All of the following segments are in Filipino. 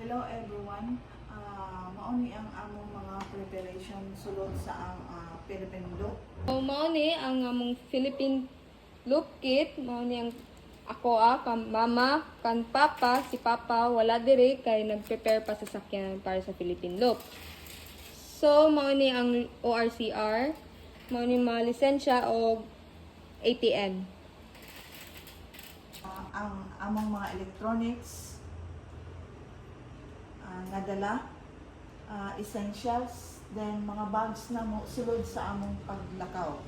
Hello everyone. Mauni ang among mga preparation sulod sa ang Philippine look. So, mao ni ang among Philippine look kit, mao ni ang ako kan mama, kan papa, si papa wala diri kay nag-prepare pa sa sakyan para sa Philippine look. So, mao ni ang ORCR, mao ni mga lisensya o ATM. Ang among mga electronics nadala, essentials, then mga bags na mo sulod sa among paglakaw.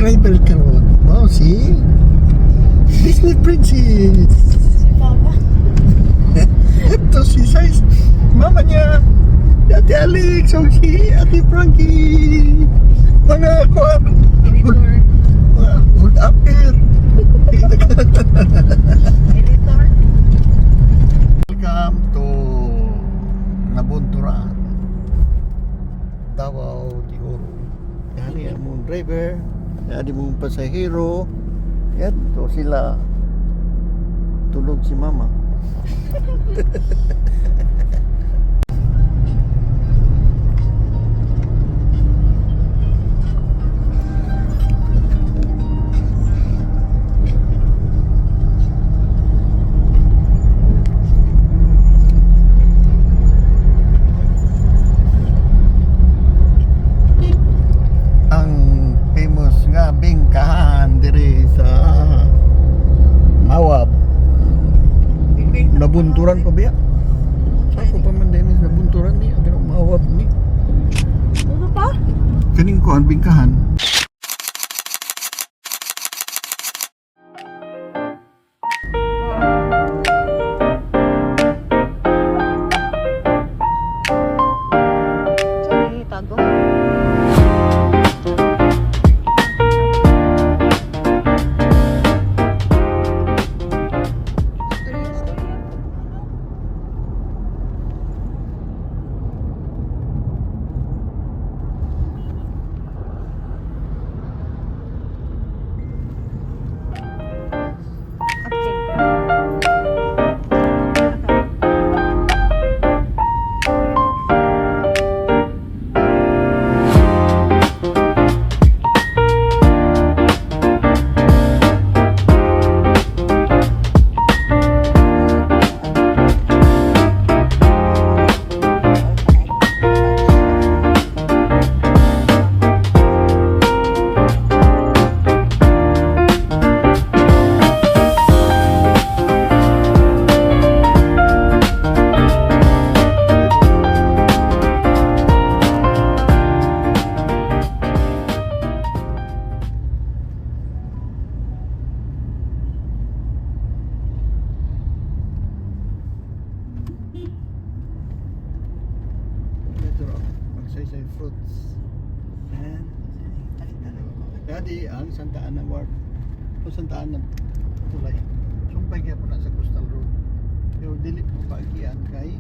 Driver karon. Wow, si Disney Princess. Papa. Ito si Size. Mama niya. Ate Alex. O si Ate Frankie. Mga kuwan. Hold up here. Editor. Welcome to Nabunturan. Davao de Oro. Yan ang mong driver. Yan mong pasahero. Yan to sila. Tulog si mama. Bingkahan diri sa Mawab. Nabunturan pa biya. Ako pa man din nabunturan ni pero Mawab ni. Ano pa? Kaning ko ang bingkahan. Sorry, tago. say fruits. And Talit-talit ko. dati ang Santa Ana Ward o Santa Ana tulay. Sumpay kaya po na sa Coastal Road. Pero dili po paagian kay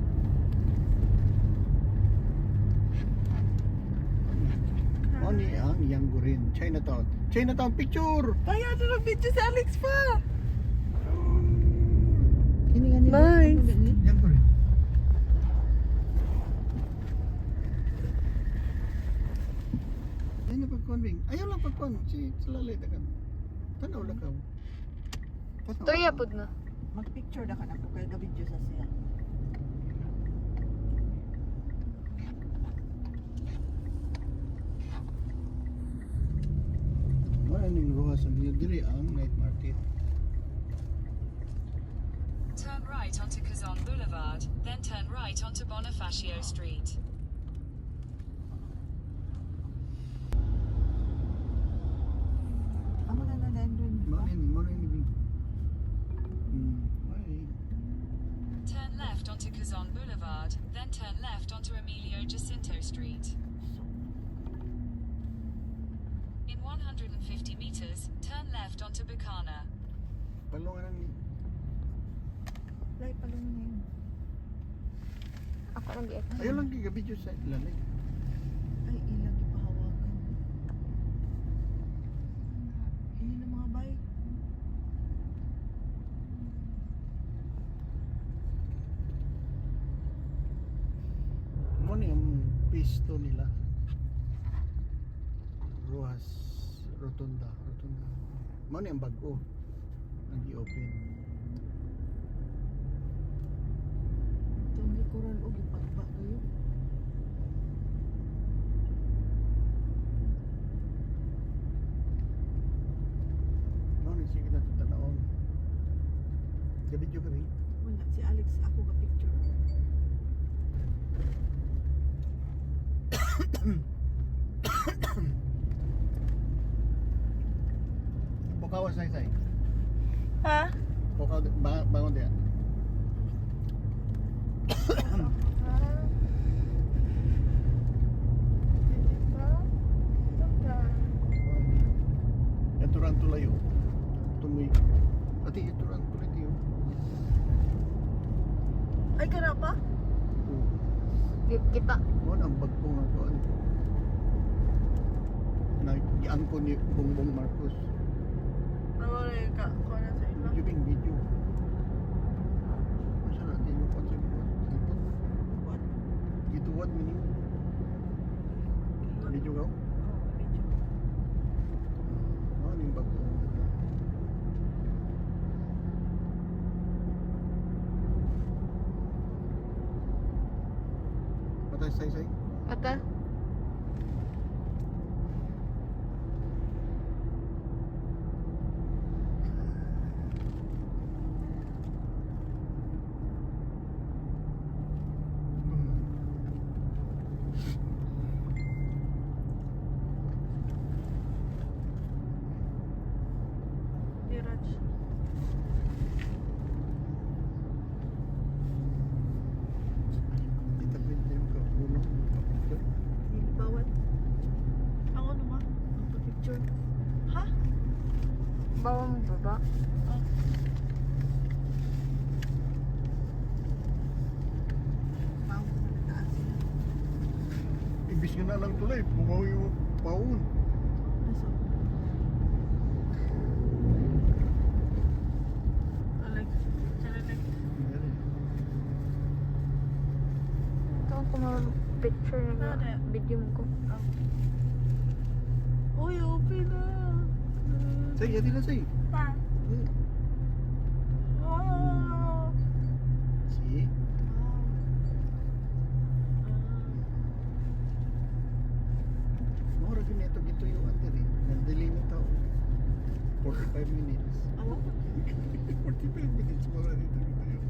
Oni ang Yanggurin, Chinatown. Chinatown picture! Kaya ito nag-video si Alex pa! Nice. Yanggurin. Ay na pagkuhan, ayaw lang pagkuhan. Si lalay na kan. Tanaw lang ka. Tanaw Tuya lang. pud na. Mag-picture na ka na ko kaya ga-video sa siya. Maraming ruha sa Villa Diri ang night market. Turn right onto Kazan Boulevard, then turn right onto Bonifacio Street. Amo na dun. Maraming. Turn left onto Kazan Boulevard, then turn left onto Emilio Jacinto Street. In 150 meters, turn left onto Bicana. Palungan ng Lay pa lang na yun. Ako lang gi. ayaw lang gigabidyo sa lalay. Ay, ilang ipahawakan. Ini na mga bay. Mo ni ang pisto nila. Ruas Rotunda. Mo ni ang bago. Ang i-open. Itong gikuran o gipagba kayo. Mo ni sige na tanawon. Gabidyo kami. Wala, si Alex ako ga-picture. Pukaw say. Ha? Pukaw bangon dia. Aturan tulayo. Tumoy. Ati aturan tulay tiyo. Ay, kana pa? Kita. Mo ang bagpo nga kuan. Nag-iangko ni Bongbong Marcos. Nawala yung kuha sa ilo. Video. Masa na din yung konsep ko. What? Gituwad mo ni. Video ka? Oh, video. Ano yung bagpo? Matay say. Ata. Diraj. Itapin yung kapulo. Bawat. Ako naman. Magpa-picture. Ha? Bawa mo baba. Mao na nataas sila. Ibis nga na lang tulay. Bumaw yung paun. Nasa. Alex. Alex. Ito ako picture na Nada. video mo ko. Uy, open na. Say, yadi na say. Pa. Wow. See? Mura ganito gito yung under eh. Nandali na tao. 45 minutes. Awa? 45 minutes mura dito gito yun.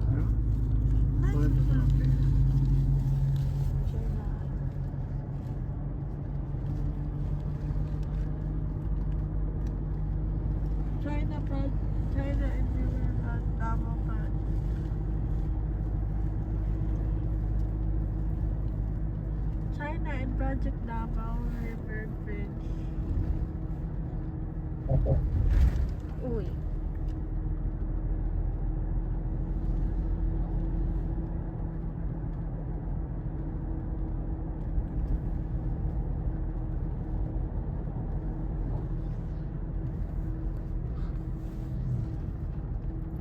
Ano? Tulad mo sa mga player. China China everywhere. Davao Project. China and Project Davao River Bridge. Uy.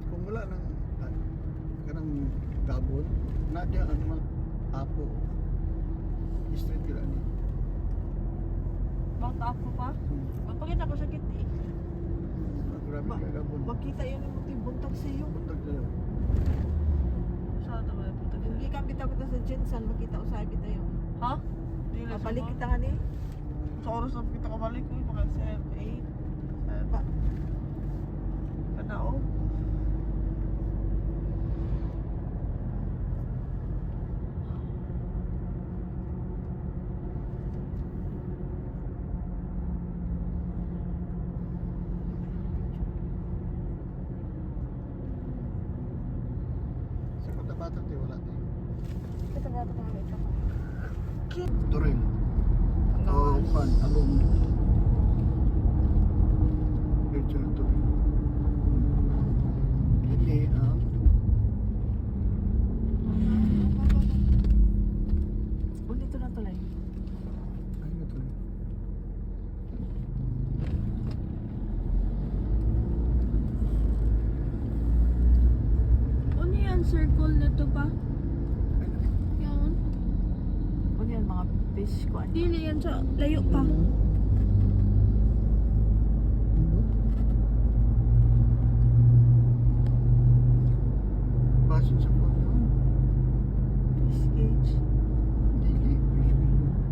Kung wala nang kanang gabon, nadya ang mga apo. Street kila ni. Bakit ako pa? Magpakita ko sa kiti. Grabe ka gabon. Makita yun yung buntag sa iyo. Buntag sila. Saan na ba buntag sa iyo? Hindi ka kita sa Jinsan, makita ko sa kita yun. Ha? Balik kita nga ni? Sa oras na kita ka balik ko, mga 7, 8. Pa. Kanao? Sa Cotabato tayo wala tayo. Kita ba ito kami ito? Turil. O pan, along. Diretso ng Turil. Hindi ang Dito na tuloy. ano nga Turil? Ano yan, circle na to pa? Ay, nani? Yan. Ano yan mga fish ko? Dili yan sa layo pa. Basin sa photo. Fish cage. Dili.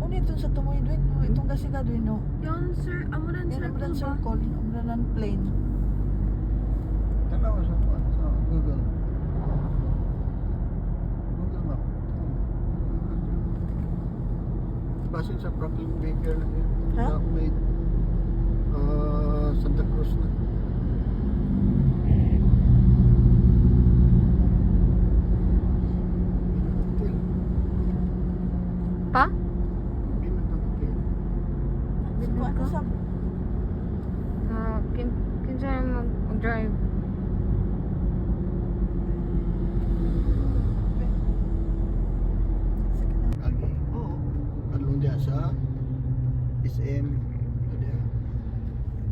Ano ito sa tumoy doon? Itong kasi ka doon, no? Yan, sir. Amuran Yan, circle amuran ba? circle. Amuran plane. Tanawa sa photo sa Google. Google Map. Basin sa Franklin Baker na yun. Ha? May Santa Cruz na. Hotel. Pa? Binat na hotel. Ko ano sa... Kinsa mag-drive. Agi. Oo. Kalong dia sa SM. Ada.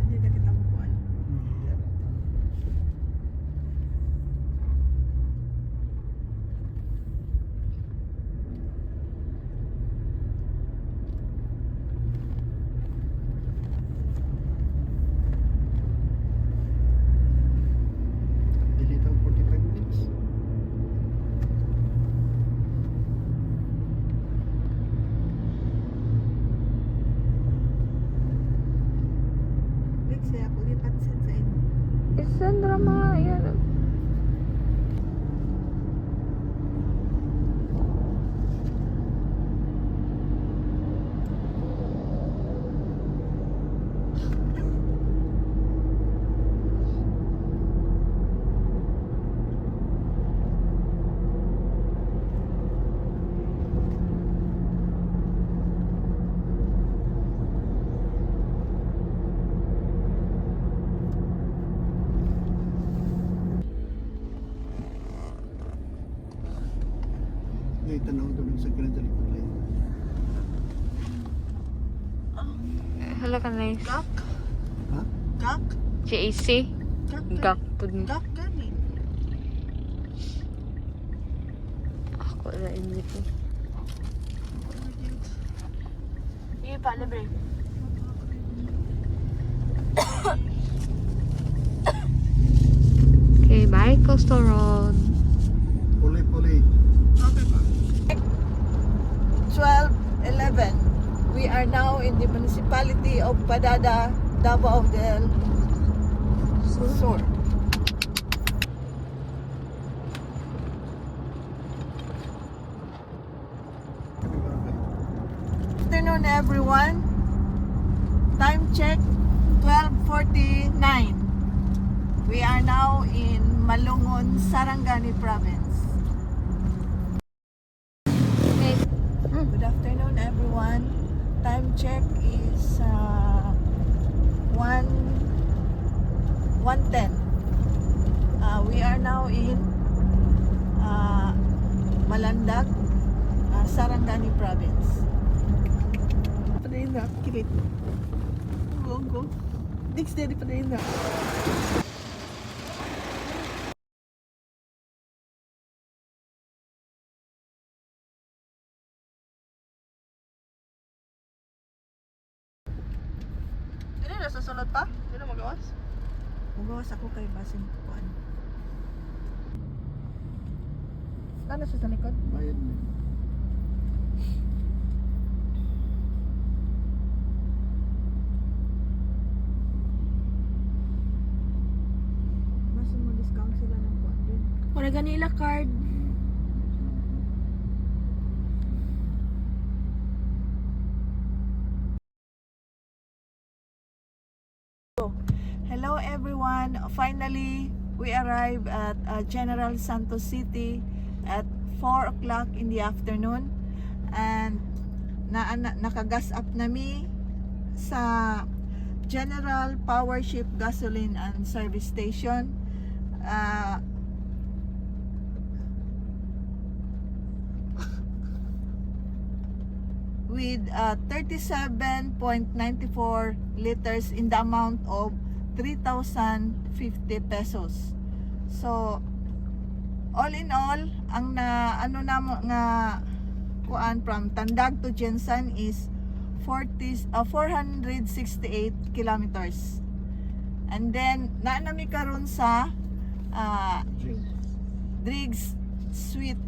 Hindi na kita makuha. Dia. Dili daw 45 minutes. Next, saya ako lipat sa inyo. Isan drama yan. Ngay tanaw doon sa kanila likod lang. Hala ka nice. Gak? Ha? Gak? JAC. Gak? Gak po din. Gak gani. Ako na invite. Iya pa, libre. Okay, bye Coastal Road. Puli-puli. 12:11. We are now in the municipality of Padada, Davao del Sur. Afternoon, everyone. Time check 12:49. We are now in Malungon, Sarangani Province. Okay. Good afternoon, everyone. Time check is 1:10. We are now in Malandag, Sarangani Province. Padayin na, kilit. Go. Dix daddy, padayin na. Hindi na susunod pa? Hindi na magawas? Magawas ako kay Basin Kuan. Ano sa likod? Bayad na. Basin mo discount sila ng kuan din. Wala ganila card. Hello everyone. Finally, we arrived at General Santos City at 4 o'clock in the afternoon. And nakagas up nami sa General Powership Gasoline and Service Station. With 37.94 liters in the amount of 3,050 pesos. So all in all, ang kuan from Tandag to Jensan is 468 kilometers. And then naanami karon sa Driggs Sweet